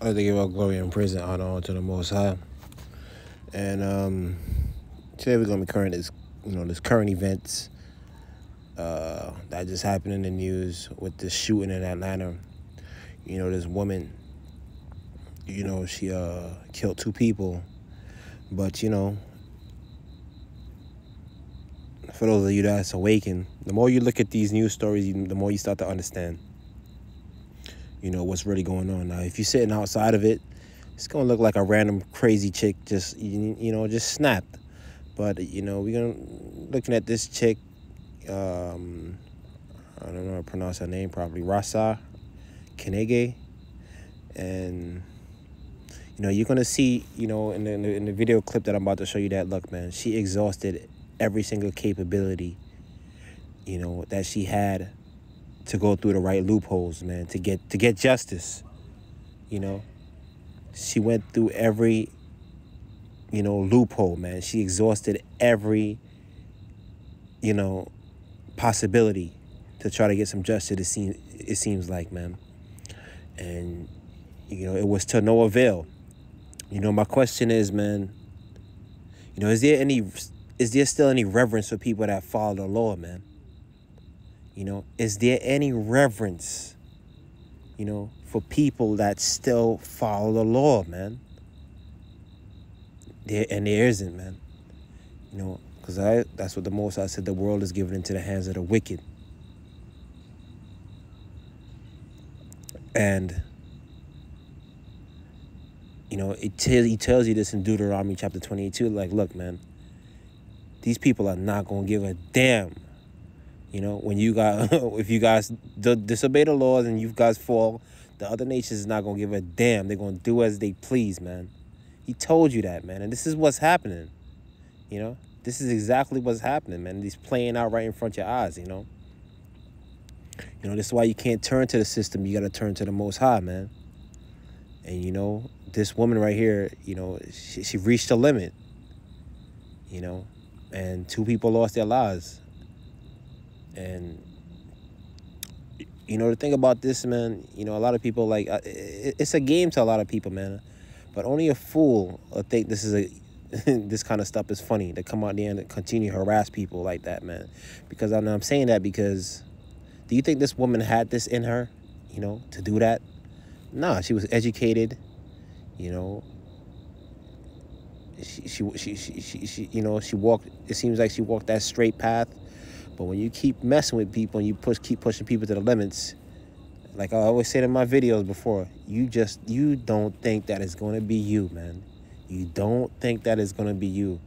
I think about glory and praise and honor unto the Most High. And today we're gonna be current this current events that just happened in the news with the shooting in Atlanta. You know, this woman, she killed 2 people, but for those of you that's awakened, the more you look at these news stories, the more you start to understand, what's really going on. Now, if you're sitting outside of it, it's gonna look like a random crazy chick just snapped. But we're looking at this chick. I don't know how to pronounce her name properly. Raissa Kengne, and you're gonna see in the video clip that I'm about to show you that, look, man, she exhausted every single capability that she had to go through the right loopholes, man, to get justice. She went through every loophole, man. She exhausted every possibility to try to get some justice. It seems like, man, and it was to no avail. My question is, man, is there still any reverence for people that follow the law, man? Is there any reverence, for people that still follow the law, man? There isn't, man. Because that's what the Most High said, the world is given into the hands of the wicked. And, he tells you this in Deuteronomy chapter 22, like, look, man, these people are not going to give a damn. When if you guys disobey the laws and you guys fall, the other nations is not going to give a damn. They're going to do as they please, man. He told you that, man. And this is what's happening. This is exactly what's happening, man. He's playing out right in front of your eyes, This is why you can't turn to the system. You got to turn to the Most High, man. And, this woman right here, she reached a limit, and 2 people lost their lives. And, the thing about this, man, a lot of people, like, it's a game to a lot of people, man. But only a fool will think this is this kind of stuff is funny, to come out there and continue to harass people like that, man. Because I'm saying that because, do you think this woman had this in her, to do that? Nah, she was educated, she walked, it seems like she walked that straight path. But when you keep messing with people and you keep pushing people to the limits, like I always said in my videos before, you don't think that it's going to be you, man. You don't think that it's going to be you,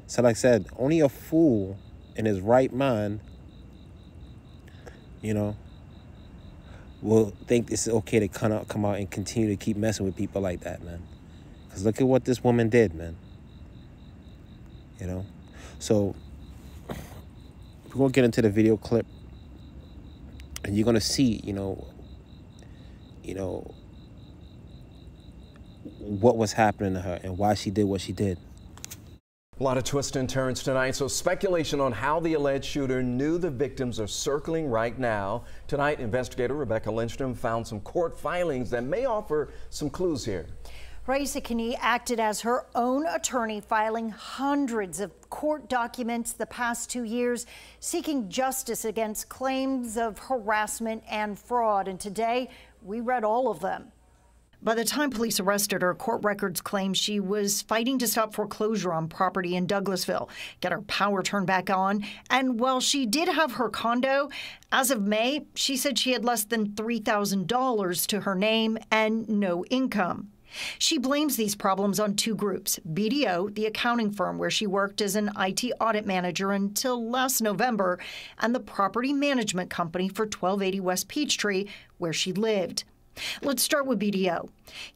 So like I said, only a fool in his right mind, will think it's okay to come out and continue to keep messing with people like that, man. Because look at what this woman did, man. So we're going to get into the video clip, and you're going to see, what was happening to her and why she did what she did. A lot of twists and turns tonight, so speculation on how the alleged shooter knew the victims are circling right now. Tonight, investigator Rebecca Lindstrom found some court filings that may offer some clues here. Raissa Kengne acted as her own attorney, filing hundreds of court documents the past 2 years, seeking justice against claims of harassment and fraud. And today, we read all of them. By the time police arrested her, court records claim she was fighting to stop foreclosure on property in Douglasville, get her power turned back on. And while she did have her condo, as of May, she said she had less than $3,000 to her name and no income. She blames these problems on 2 groups: BDO, the accounting firm where she worked as an IT audit manager until last November, and the property management company for 1280 West Peachtree, where she lived. Let's start with BDO.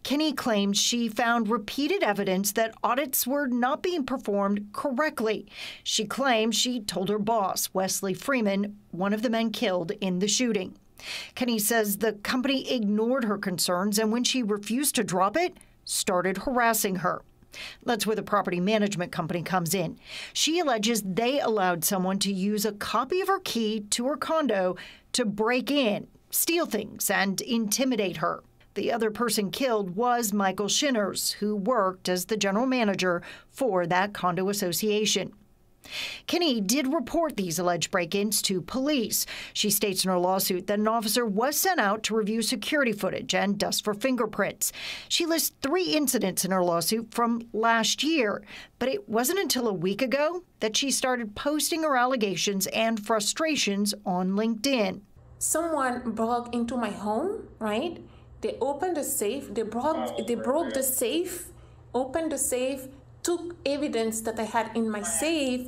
Kengne claims she found repeated evidence that audits were not being performed correctly. She claims she told her boss, Wesley Freeman, one of the men killed in the shooting. Kengne says the company ignored her concerns, and when she refused to drop it, started harassing her. That's where the property management company comes in. She alleges they allowed someone to use a copy of her key to her condo to break in, steal things, and intimidate her. The other person killed was Michael Shinners, who worked as the general manager for that condo association. Kengne did report these alleged break-ins to police. She states in her lawsuit that an officer was sent out to review security footage and dust for fingerprints. She lists 3 incidents in her lawsuit from last year, but it wasn't until a week ago that she started posting her allegations and frustrations on LinkedIn. Someone broke into my home, right? They opened the safe, they broke the safe, opened the safe, took evidence that I had in my safe.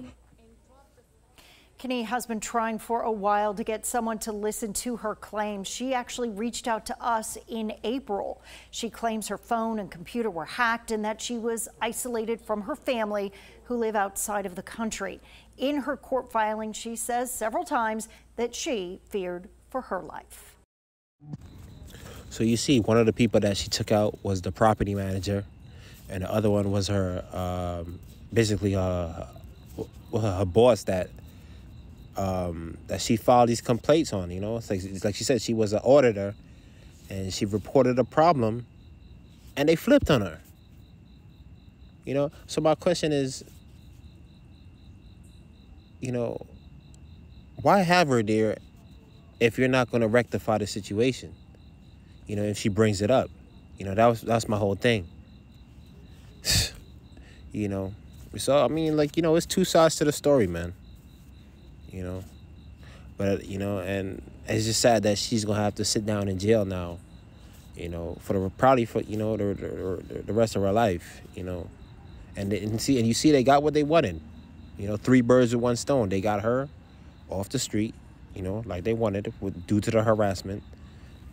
Kengne has been trying for a while to get someone to listen to her claims. She actually reached out to us in April. She claims her phone and computer were hacked and that she was isolated from her family who live outside of the country. In her court filing, she says several times that she feared for her life. So you see, one of the people that she took out was the property manager, and the other one was her, basically her boss that she filed these complaints on. You know, it's like she said, she was an auditor, and she reported a problem, and they flipped on her. You know, so my question is, you know, why have her there if you're not going to rectify the situation? You know, if she brings it up, you know, that's my whole thing. You know, so I mean, like, you know, it's 2 sides to the story, man. You know, but you know, and it's just sad that she's gonna have to sit down in jail now. You know, probably for you know the rest of her life. You know, and you see they got what they wanted. You know, 3 birds with 1 stone. They got her off the street. You know, like they wanted due to the harassment.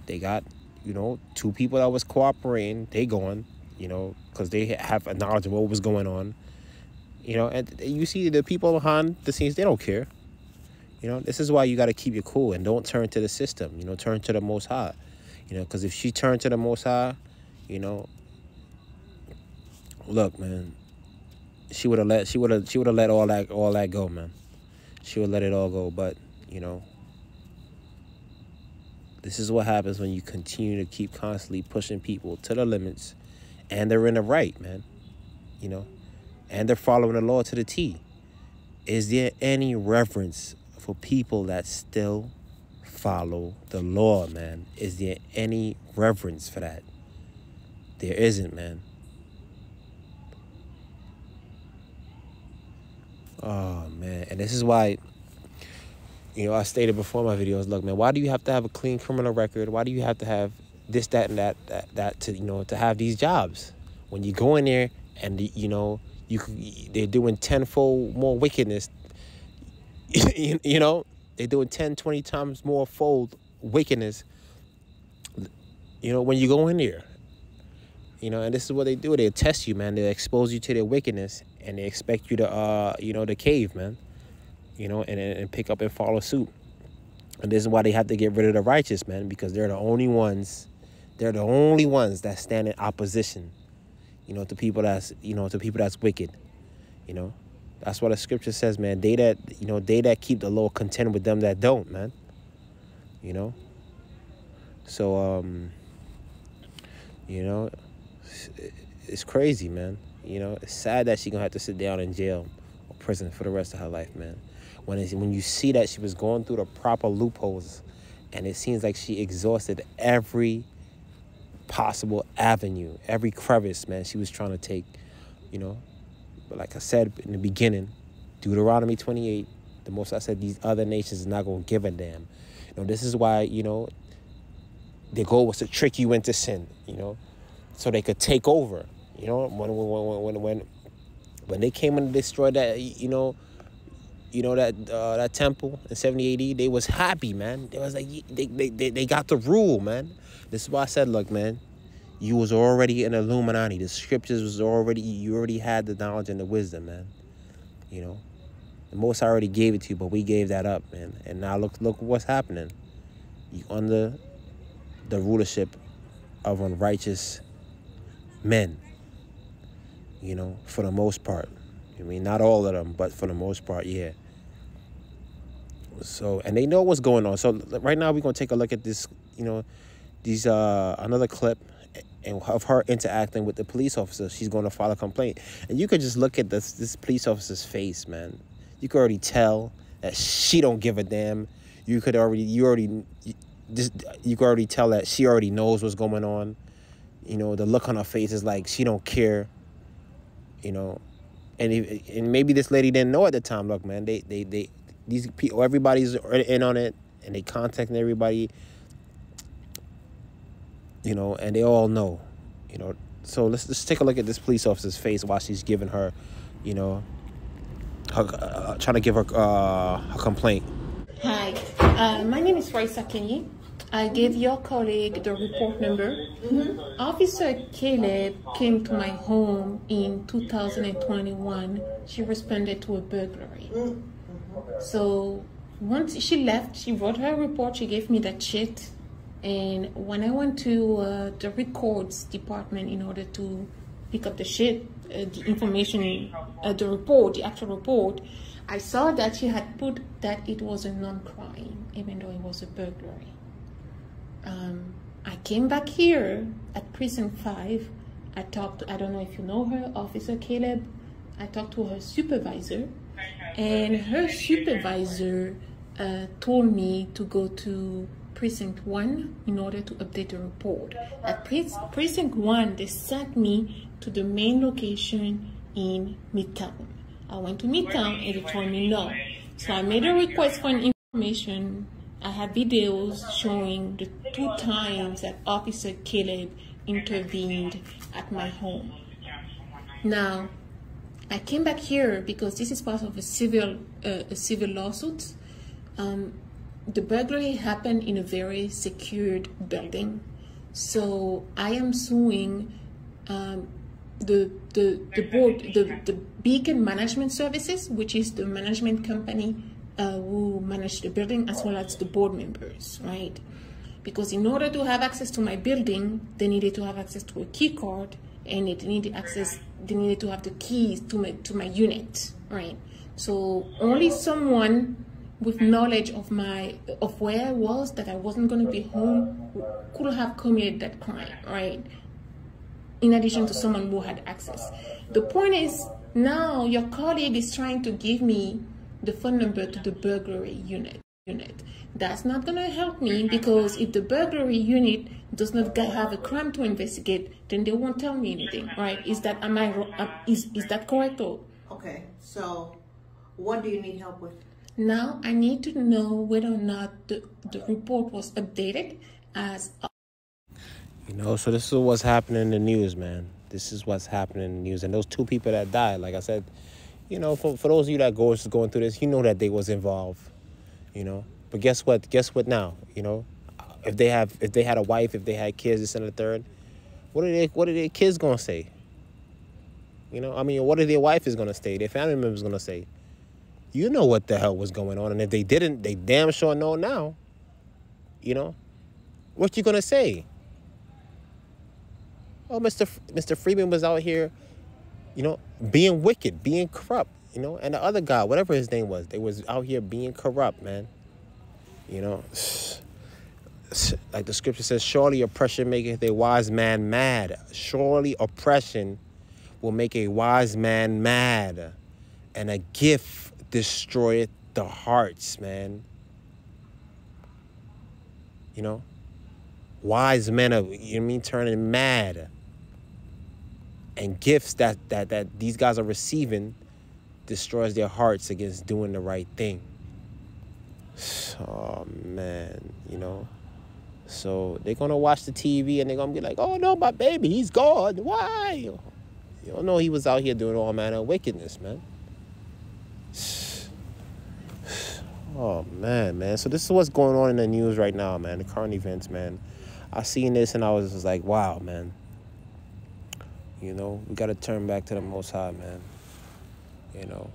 They got, you know, 2 people that was cooperating. They gone. You know, because they have a knowledge of what was going on. You know, and you see the people behind the scenes, they don't care. You know, this is why you got to keep your cool and don't turn to the system. You know, turn to the Most High. You know, because if she turned to the Most High, you know, look, man, she would have let all that go, man. She would let it all go. But you know, this is what happens when you continue to keep constantly pushing people to the limits. And they're in the right, man, you know, and they're following the law to the T. Is there any reverence for people that still follow the law, man? Is there any reverence for that? There isn't, man. Oh, man. And this is why, you know, I stated before in my videos, look, man, why do you have to have a clean criminal record? Why do you have to have this, that, and that to, you know, to have these jobs? When you go in there and, you know, they're doing tenfold more wickedness, you know, they're doing 10, 20 times more fold wickedness, you know, when you go in there. You know, and this is what they do. They test you, man. They expose you to their wickedness, and they expect you to, you know, to cave, man. You know, and pick up and follow suit. And this is why they have to get rid of the righteous, man, because they're the only ones that stand in opposition, you know, to people that's wicked. You know, that's what the scripture says, man. They that keep the law contend with them that don't, man. You know. So you know, it's crazy, man. You know, it's sad that she's gonna have to sit down in jail or prison for the rest of her life, man. When you see that she was going through the proper loopholes, and it seems like she exhausted every possible avenue, every crevice, man, she was trying to take, you know. But like I said in the beginning, Deuteronomy 28, the Most I said, these other nations are not going to give a damn. You know, this is why, you know, their goal was to trick you into sin, you know, so they could take over. You know, when they came and destroyed that, that temple in 70 AD, they was happy, man. They was like, they got the rule, man. This is why I said, look, man, you was already an Illuminati. The scriptures you already had the knowledge and the wisdom, man. You know, the Most High already gave it to you, but we gave that up, man. And now look what's happening. You under the rulership of unrighteous men, you know, for the most part. I mean, not all of them, but for the most part, yeah. So, and they know what's going on. So right now we're going to take a look at this, you know, another clip and of her interacting with the police officer. She's going to file a complaint, and you could just look at this police officer's face, man. You could already tell that she don't give a damn. You could already tell that she already knows what's going on. You know, the look on her face is like she don't care. You know, and maybe this lady didn't know at the time. Look, man, these people, everybody's in on it, and they contacting everybody. You know, and they all know. You know, so let's take a look at this police officer's face while she's giving her, you know, her trying to give her her complaint. Hi, my name is Raissa Kengne. I gave your colleague the report number. Officer Caleb came to my home in 2021. She responded to a burglary. So once she left, she wrote her report. She gave me that sheet. And when I went to the records department in order to pick up the sheet, the information, the report, the actual report, I saw that she had put that it was a non-crime, even though it was a burglary. I came back here at Precinct 5. I talked to, I don't know if you know her, Officer Caleb. I talked to her supervisor, and her supervisor told me to go to Precinct 1 in order to update the report. At Precinct 1, they sent me to the main location in Midtown. I went to Midtown and they told me no. So I made a request for information. I have videos showing the 2 times that Officer Caleb intervened at my home. Now, I came back here because this is part of a civil lawsuit. The burglary happened in a very secured building, so I am suing the Beacon Management Services, which is the management company who manage the building, as well as the board members, right? Because in order to have access to my building, they needed to have access to a key card, and they needed to have the keys to my unit, right? So only someone with knowledge of where I was, that I wasn't going to be home, could have committed that crime, right? In addition to someone who had access. The point is, now your colleague is trying to give me the phone number to the burglary unit. That's not going to help me, because if the burglary unit does not have a crime to investigate, then they won't tell me anything, right? Is that, am I wrong? Is that correct? Or? Okay, so what do you need help with? Now I need to know whether or not the report was updated as. You know, so this is what's happening in the news, man. This is what's happening in the news. And those 2 people that died, like I said, you know, for those of you that going through this, you know that they was involved, you know. But guess what? Guess what now? You know, if they had a wife, if they had kids, this and the third, what are their kids gonna say? You know, I mean, what are their wife is gonna say? Their family members gonna say? You know what the hell was going on, and if they didn't, they damn sure know now. You know, what you gonna say? Oh, Mr. Freeman was out here, you know, being wicked, being corrupt, you know, and the other guy, whatever his name was, they was out here being corrupt, man. You know, like the scripture says, surely oppression maketh a wise man mad. Surely oppression will make a wise man mad, and a gift destroyeth the hearts, man. You know, wise men are, you know what I mean, turning mad. And gifts that these guys are receiving destroys their hearts against doing the right thing. Oh, man, you know. So they're going to watch the TV and they're going to be like, oh, no, my baby, he's gone. Why? You don't know he was out here doing all manner of wickedness, man. Oh, man. So this is what's going on in the news right now, man. The current events, man. I seen this and I was just like, wow, man. You know, we got to turn back to the Most High, man. You know.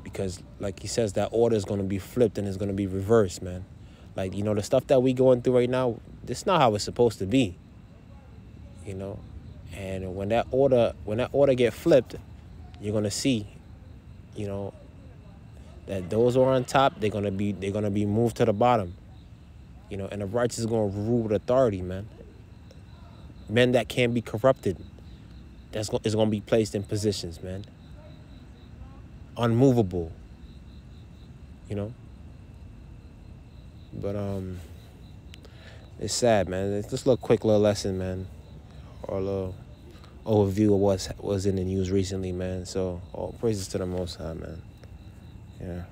Because, like he says, that order is going to be flipped and it's going to be reversed, man. Like, you know, the stuff that we going through right now, this is not how it's supposed to be. You know. And when that order get flipped, you're going to see, you know, that those who are on top, they're going to be moved to the bottom. You know, and the righteous is going to rule with authority, man. Men that can't be corrupted, is going to be placed in positions, man. Unmovable, you know. But it's sad, man. It's just a quick little lesson, man, or a little overview of what was in the news recently, man. So all praises to the Most High, man. Yeah.